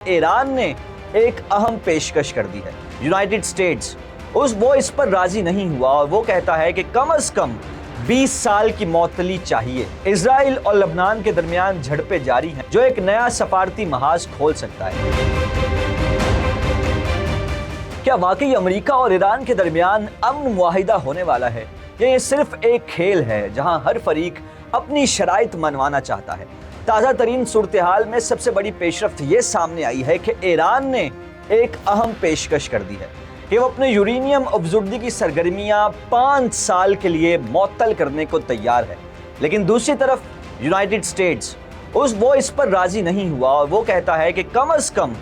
Iran ने एक अहम पेशकश कर दी है। यूनाइटेड स्टेट्स वो इस पर राजी नहीं हुआ और वो कहता है कि कम से कम 20 साल की मौतली चाहिए। इजराइल और लबनान के दरमियान झड़पें जारी हैं जो एक नया सफारती महाज खोल सकता है। क्या वाकई अमेरिका और ईरान के दरमियान अमन मुआहिदा होने वाला है या ये सिर्फ एक खेल है जहां हर फरीक अपनी शराइत मनवाना चाहता है? ताज़ा तरीन सूरत-ए-हाल में सबसे बड़ी पेशरफ्त ये सामने आई है कि ईरान ने एक अहम पेशकश कर दी है कि वो अपने यूरेनियम अफजुर्दी की सरगर्मियां 5 साल के लिए मुअत्तल करने को तैयार है। लेकिन दूसरी तरफ यूनाइटेड स्टेट्स वो इस पर राजी नहीं हुआ और वो कहता है कि कम से कम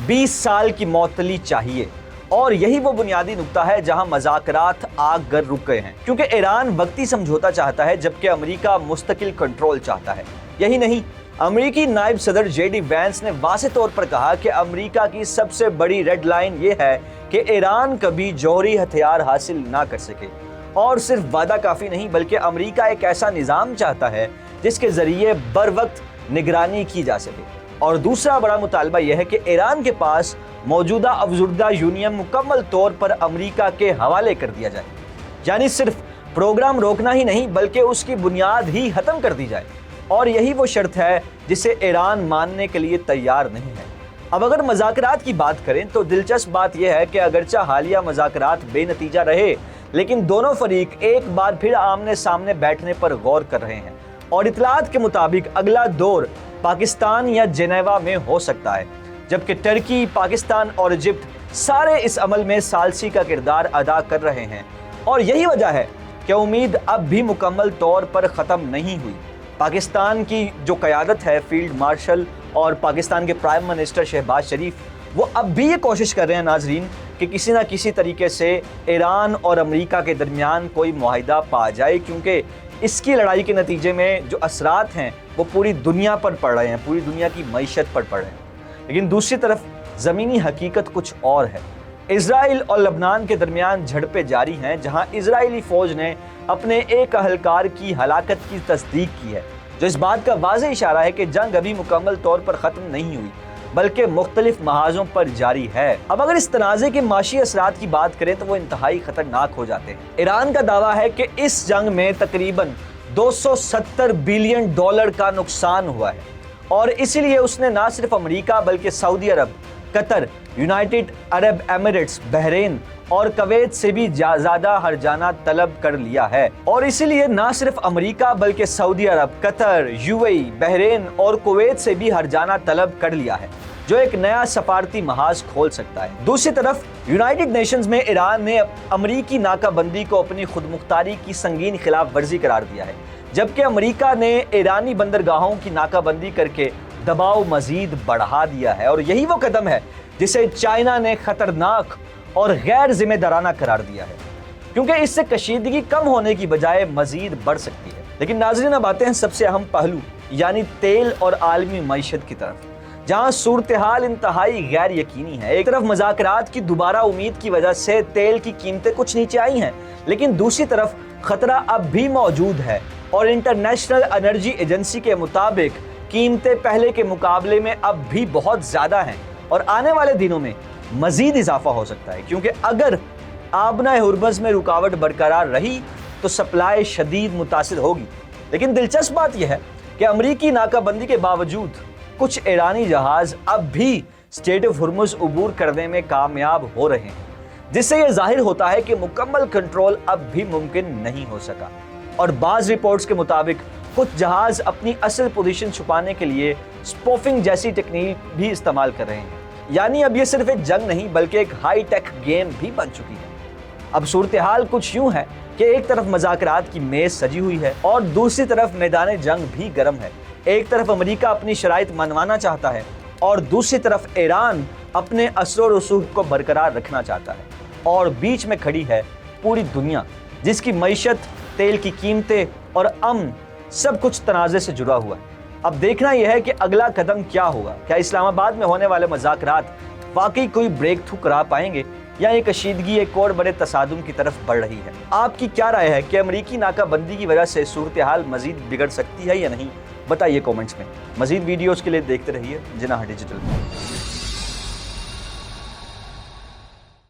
20 साल की मुअत्तली चाहिए। और यही वो बुनियादी नुक्ता है जहां मज़ाकरात आग गर रुक गए हैं, क्योंकि ईरान वक्ती समझौता चाहता है जबकि अमेरिका मुस्तकिल कंट्रोल चाहता है। यही नहीं, अमेरिकी नायब सदर जेडी वैंस ने वाज़ेह तौर पर कहा कि अमेरिका की सबसे बड़ी रेड लाइन ये है कि ईरान कभी जौहरी हथियार हासिल ना कर सके। और सिर्फ वादा काफ़ी नहीं, बल्कि अमेरिका एक ऐसा निज़ाम चाहता है जिसके ज़रिए बर वक्त निगरानी की जा सके। और दूसरा बड़ा मुतालबा यह है कि ईरान के पास मौजूदा अफजुर्दा यूरेनियम मुकम्मल तौर पर अमेरिका के हवाले कर दिया जाए। यानी सिर्फ प्रोग्राम रोकना ही नहीं बल्कि उसकी बुनियाद ही ख़त्म कर दी जाए। और यही वो शर्त है जिसे ईरान मानने के लिए तैयार नहीं है। अब अगर मज़ाकरात की बात करें तो दिलचस्प बात यह है कि अगरचा हालिया मज़ाकरात बेनतीजा रहे, लेकिन दोनों फरीक एक बार फिर आमने सामने बैठने पर गौर कर रहे हैं। और इतलात के मुताबिक अगला दौर पाकिस्तान या जेनेवा में हो सकता है, जबकि टर्की, पाकिस्तान और इजिप्ट सारे इस अमल में सालसी का किरदार अदा कर रहे हैं। और यही वजह है कि उम्मीद अब भी मुकम्मल तौर पर ख़त्म नहीं हुई। पाकिस्तान की जो क़यादत है, फील्ड मार्शल और पाकिस्तान के प्राइम मिनिस्टर शहबाज शरीफ, वो अब भी ये कोशिश कर रहे हैं नाजरीन कि किसी ना किसी तरीके से ईरान और अमेरिका के दरमियान कोई मुआहिदा पा जाए, क्योंकि इसकी लड़ाई के नतीजे में जो असरात हैं वो पूरी दुनिया पर पड़ रहे हैं, पूरी दुनिया की मईशत पर पड़ रहे हैं। लेकिन दूसरी तरफ ज़मीनी हकीकत कुछ और है। इजराइल और लबनान के दरमियान झड़पें जारी हैं, जहां इजरायली फ़ौज ने अपने एक अहलकार की हलाकत की तस्दीक की है, जो इस बात का वाज़ेह इशारा है कि जंग अभी मुकम्मल तौर पर ख़त्म नहीं हुई बल्कि मुख्तलिफ महाजों पर जारी है। अब अगर इस तनाज़े के माशी असरात की बात करें तो वो इंतहाई ख़तरनाक हो जाते हैं। ईरान का दावा है कि इस जंग में तकरीबन 270 बिलियन डॉलर का नुकसान हुआ है और इसीलिए उसने ना सिर्फ अमेरिका बल्कि Saudi Arab, Qatar, United Arab Emirates, Bahrain और कुवैत से भी ज़्यादा हर्जाना तलब कर लिया है। और इसीलिए ना सिर्फ अमेरिका बल्कि Saudi Arab, Qatar, UAE, Bahrain और कुवैत से भी हर्जाना तलब कर लिया है, जो एक नया सफारती महाज खोल सकता है। दूसरी तरफ यूनाइटेड नेशंस में ईरान ने अमरीकी नाकाबंदी को अपनी खुदमुख्तारी की संगीन खिलाफ वर्जी करार दिया है, जबकि अमेरिका ने ईरानी बंदरगाहों की नाकाबंदी करके दबाव मजीद बढ़ा दिया है। और यही वो कदम है जिसे चाइना ने खतरनाक और गैर जिम्मेदाराना करार दिया है, क्योंकि इससे कशीदगी कम होने की बजाय मजीद बढ़ सकती है। लेकिन नाज़रीन, अब आते हैं सबसे अहम पहलू यानी तेल और आलमी मईशत की तरफ, जहां सूरत-ए-हाल इंतहाई गैर यकीनी है। एक तरफ मज़ाकरात की दोबारा उम्मीद की वजह से तेल की कीमतें कुछ नीचे आई हैं, लेकिन दूसरी तरफ खतरा अब भी मौजूद है और इंटरनेशनल एनर्जी एजेंसी के मुताबिक कीमतें पहले के मुकाबले में अब भी बहुत ज़्यादा हैं और आने वाले दिनों में मज़ीद इजाफा हो सकता है, क्योंकि अगर आबना हुर्मुज़ में रुकावट बरकरार रही तो सप्लाई शदीद मुतासिर होगी। लेकिन दिलचस्प बात यह है कि अमरीकी नाकाबंदी के बावजूद कुछ ईरानी जहाज़ अब भी स्ट्रेट ऑफ हुर्मुज़ अबूर करने में कामयाब हो रहे हैं, जिससे यह जाहिर होता है कि मुकम्मल कंट्रोल अब भी मुमकिन नहीं हो सका। और बाज़ रिपोर्ट्स के मुताबिक कुछ जहाज़ अपनी असल पोजीशन छुपाने के लिए स्पूफिंग जैसी टेक्निक भी इस्तेमाल कर रहे हैं। यानी अब ये सिर्फ एक जंग नहीं बल्कि एक हाई टेक गेम भी बन चुकी है। अब सूरत-ए-हाल कुछ यूं है कि एक तरफ मज़ाकरात की मेज़ सजी हुई है और दूसरी तरफ मैदान जंग भी गर्म है। एक तरफ अमेरिका अपनी शराइत मनवाना चाहता है और दूसरी तरफ ईरान अपने असर और रसूख को बरकरार रखना चाहता है। और बीच में खड़ी है पूरी दुनिया, जिसकी मईशत, तेल की कीमतें और अमन सब कुछ तनाज़े से जुड़ा हुआ है। अब देखना यह है कि अगला कदम क्या होगा। क्या इस्लामाबाद में होने वाले मज़ाकरात वाकई कोई ब्रेक थ्रू करा पाएंगे या ये कशीदगी एक और बड़े तसादुम की तरफ बढ़ रही है? आपकी क्या राय है कि अमरीकी नाकाबंदी की वजह से सूरत-ए-हाल मजीद बिगड़ सकती है या नहीं? बताइए कमेंट्स में। मजीद वीडियोज़ के लिए देखते रहिए जिनाह डिजिटल।